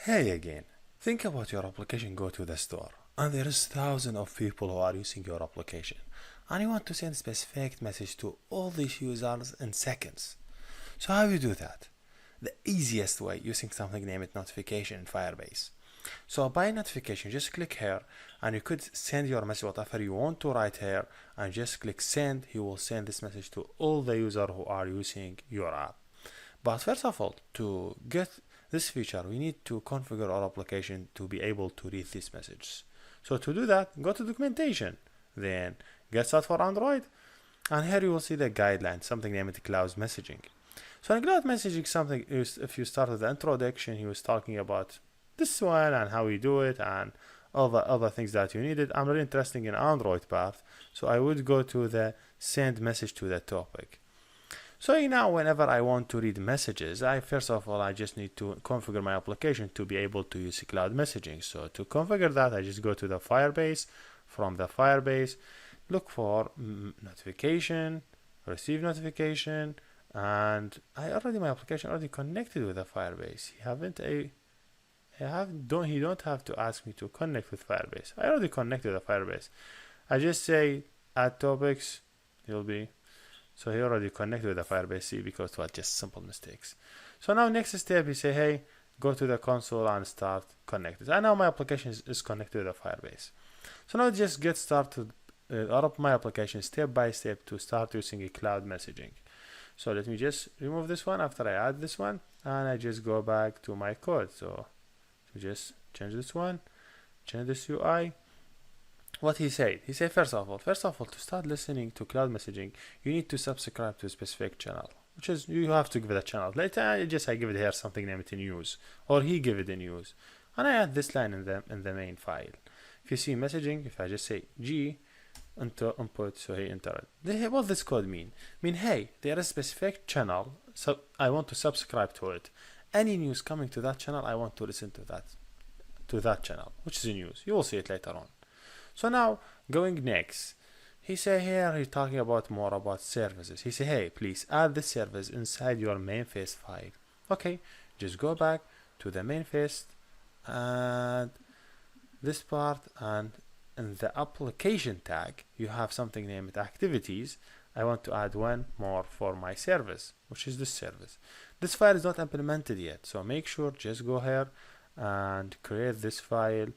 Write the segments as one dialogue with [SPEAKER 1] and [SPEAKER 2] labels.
[SPEAKER 1] Hey again. Think about your application go to the store and there is thousands of people who are using your application and you want to send specific message to all these users in seconds. So how you do that? The easiest way using something named notification in Firebase. So by notification just click here and you could send your message whatever you want to write here and just click send. He will send this message to all the users who are using your app. But first of all, to get this feature, we need to configure our application to be able to read these messages. So to do that, go to documentation, then get started for Android, and here you will see the guidelines, something named Cloud Messaging. So in Cloud Messaging, something is, if you start with the introduction, he was talking about this one and how we do it and all the other things that you needed. I'm really interested in Android path, so I would go to the send message to the topic. So now whenever I want to read messages, first of all I just need to configure my application to be able to use cloud messaging. So to configure that, I just go to the Firebase. From the Firebase, look for notification, receive notification, and my application already connected with the Firebase. He don't have to ask me to connect with Firebase. I already connected with the Firebase. I just say add topics, he'll be. So he already connected with the Firebase C because it was just simple mistakes. So now next step, you say, hey, go to the console and start connected. And now my application is connected to the Firebase. So now just get started out of my application step by step to start using a cloud messaging. So let me just remove this one after I add this one, and I just go back to my code. So just change this one, change this UI. What he said first of all, to start listening to cloud messaging, you need to subscribe to a specific channel, which is you have to give it a channel. Later, I give it here something named news, or he give it a news, and I add this line in the main file. If you see messaging, if I just say G into input, so he enter it. What this code mean? Hey, there is a specific channel, so I want to subscribe to it. Any news coming to that channel, I want to listen to that channel, which is a news. You will see it later on. So now going next, he's talking about more about services. He say, hey, please add this service inside your main face file. Okay, just go back to the main face and this part, and in the application tag you have something named activities. I want to add one more for my service, which is this service. This file is not implemented yet, so make sure just go here and create this file.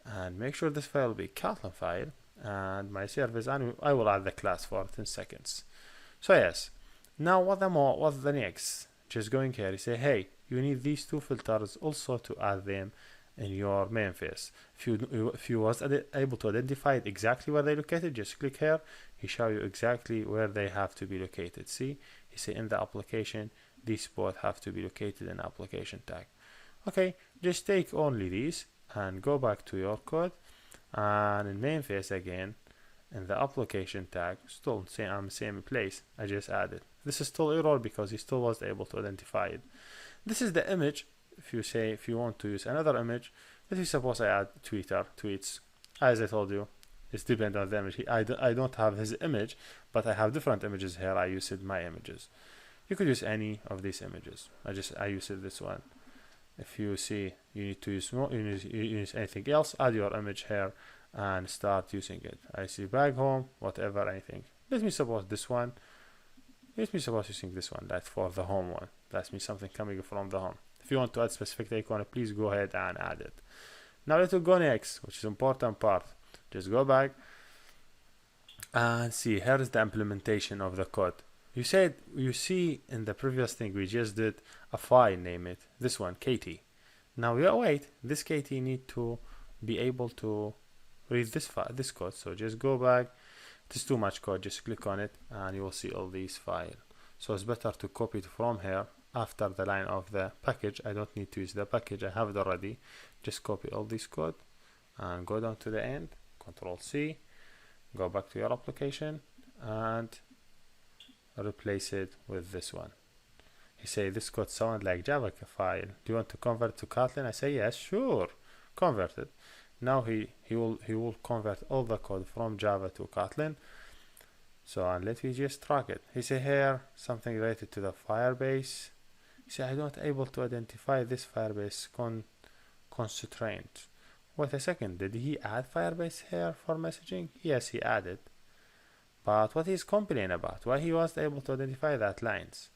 [SPEAKER 1] And make sure this file will be Kotlin file and my service, and I will add the class for it in seconds. So yes, now what's the next? Just going here, you say, hey, you need these two filters also to add them in your main face. If you was able to identify exactly where they located, just click here. He show you exactly where they have to be located. See, he say in the application, these both have to be located in the application tag. Okay, just take only these and go back to your code, and in main face again in the application tag, still same place, I just added. This is still error because he still was able to identify it. This is the image. If you want to use another image, let's suppose I add tweets. As I told you, it's dependent on the image. I don't have his image, but I have different images here. I used my images. You could use any of these images. I used this one. If you see you need to use more, you use anything else, add your image here and start using it. I see back home, whatever, anything. Let me suppose this one. Let me suppose using this one. That's for the home one. That's me something coming from the home. If you want to add specific icon, please go ahead and add it. Now let's go next, which is important part. Just go back and see. Here is the implementation of the code. You see in the previous thing we just did a file, name it this one KT. Now wait, this KT need to be able to read this code. So just go back. It's too much code. Just click on it and you will see all these files. So it's better to copy it from here after the line of the package. I don't need to use the package. I have it already. Just copy all this code and go down to the end. Control C. Go back to your application and replace it with this one. He say this code sound like Java file. Do you want to convert to Kotlin? I say yes, sure, convert it. Now he will convert all the code from Java to Kotlin. So and let me just track it. He say here something related to the Firebase. He say I don't able to identify this Firebase constraint. Wait a second, did he add Firebase here for messaging? Yes, he added. But what he's complaining about? Why he wasn't able to identify that lines?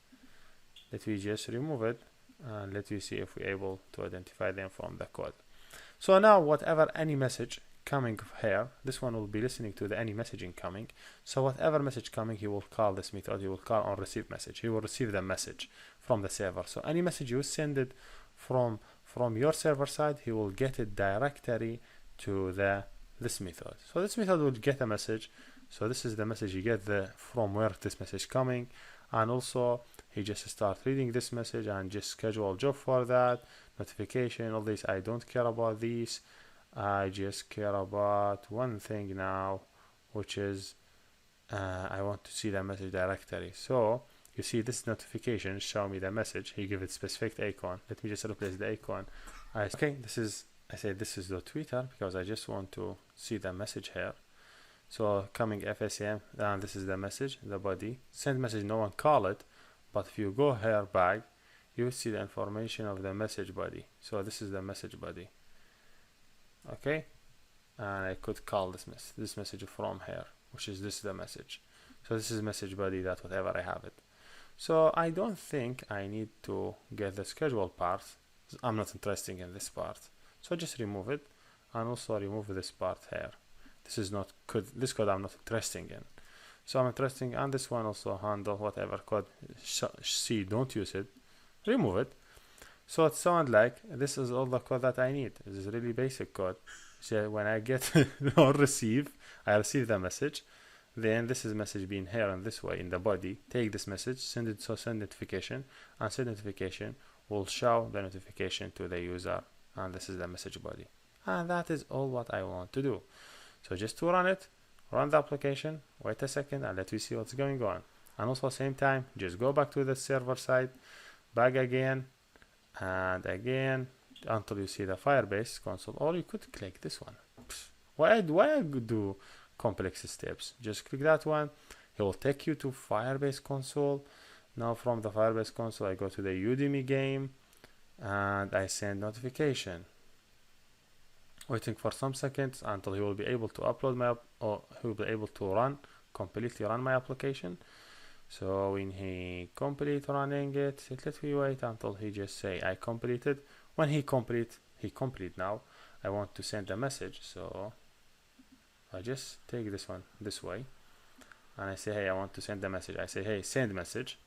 [SPEAKER 1] Let me just remove it and let me see if we're able to identify them from the code. So now whatever any message coming here, this one will be listening to the any messaging coming. So whatever message coming, he will call this method. He will call on receive message. He will receive the message from the server. So any message you send it from your server side, he will get it directly to this method. So this method will get a message. So this is the message you get from where this message coming, and also he just start reading this message and just schedule a job for that notification. All this, I don't care about these. I just care about one thing now, which is I want to see the message directly. So you see this notification show me the message. He give it specific icon. Let me just replace the icon. I say this is the Twitter because I just want to see the message here. So coming FSM, and this is the message, the body. Send message, no one call it, but if you go here back, you will see the information of the message body. So this is the message body. Okay, and I could call this message from here, which is this is the message. So this is message body, that whatever I have it. So I don't think I need to get the schedule part. I'm not interested in this part. So just remove it, and also remove this part here. This is not code. This code I'm not interested in. So I'm interested in this one also handle whatever code. See, don't use it. Remove it. So it sounds like this is all the code that I need. This is really basic code. So when I get or receive, I receive the message. Then this is message being here in this way in the body. Take this message, send it. So send notification, and send notification will show the notification to the user, and this is the message body. And that is all what I want to do. So just to run it, run the application, wait a second, and let me see what's going on. And also same time, just go back to the server side, back again, and again, until you see the Firebase console, or you could click this one. Why I do complex steps? Just click that one. It will take you to Firebase console. Now from the Firebase console, I go to the Udemy game, and I send notification. Waiting for some seconds until he will be able to upload my or he will be able to completely run my application. So when he complete running it, let me wait until he just say I completed. When he complete now. I want to send a message, so I just take this one this way, and I say, hey, I want to send a message. I say, hey, send message,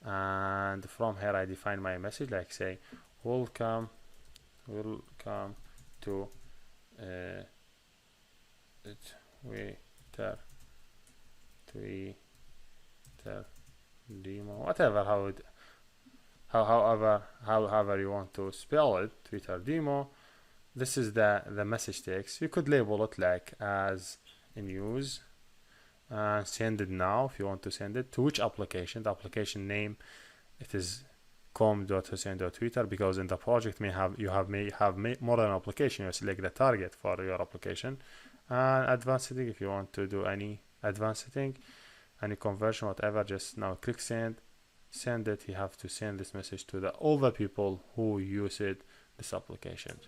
[SPEAKER 1] and from here I define my message, like say, welcome to Twitter demo, whatever, however you want to spell it, Twitter demo. This is the message text. You could label it like as in use, and send it now if you want to send it to which application. The application name, it is com.hussein.twitter, because in the project may have more than an application. You select the target for your application, and advanced setting if you want to do any advanced setting, any conversion, whatever. Just now click send it. You have to send this message to all the people who use this application.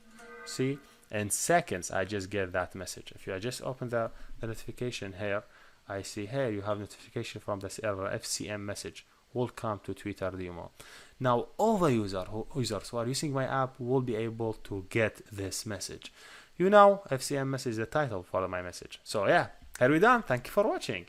[SPEAKER 1] See, in seconds I just get that message. If you just open the notification here, I see, hey, you have notification from the server FCM message, welcome to Twitter demo. Now all the users who are using my app will be able to get this message. FCM message is the title for my message. So yeah, here we done. Thank you for watching.